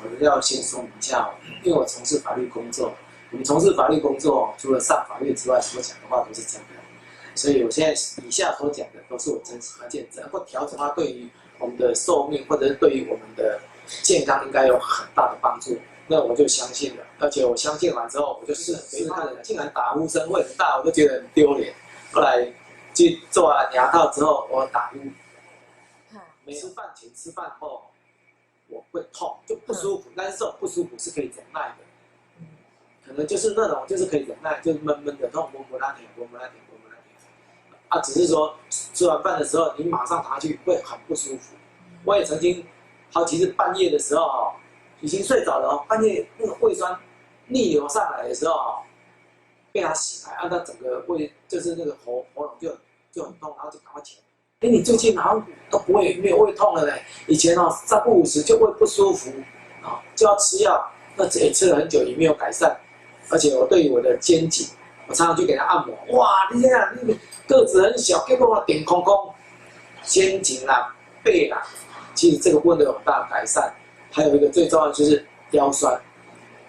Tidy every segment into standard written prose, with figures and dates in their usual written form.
我要先说明一下哦，因为我从事法律工作，我们从事法律工作，除了上法院之外，所讲的话都是真的。所以我现在以下所讲的都是我真实的见证，或调整它对于我们的寿命或者是对于我们的健康应该有很大的帮助。那我就相信了，而且我相信完之后，我就试看了，竟然打呼声会很大，我就觉得很丢脸。后来去做完牙套之后，我打呼，吃饭前、吃饭后，我会痛，就不舒服，但是这种不舒服是可以忍耐的。可能就是那种就是可以忍耐，就是闷闷的痛，摸摸那点，摸摸那点，摸摸那点。啊，只是说吃完饭的时候，你马上躺下去会很不舒服。我也曾经好几次半夜的时候哦，已经睡着了哦，半夜那个胃酸逆流上来的时候哦，被他醒来，他整个胃就是那个喉咙就很痛，然后就赶快起来。哎，你最近好像都没有胃痛了嘞，以前哦3不5时就胃不舒服啊，就要吃药，那也吃了很久也没有改善。而且我对于我的肩颈，我常常去给他按摩。哇，你这样，你个子很小，结果我点空空，肩颈啦、背啦，其实这个部分都有很大的改善。还有一个最重要的就是腰酸，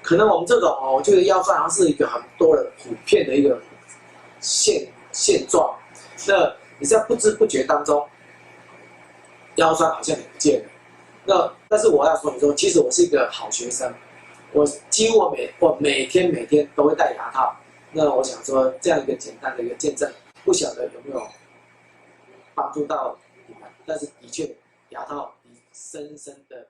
可能我们这种哦，我觉得腰酸好像是一个很多人普遍的一个现状。那你在不知不觉当中，腰酸好像也不见了。那但是我要说，你说，其实我是一个好学生。我几乎我每天都会戴牙套，那我想说这样一个简单的一个见证，不晓得有没有帮助到你们，但是的确牙套深深的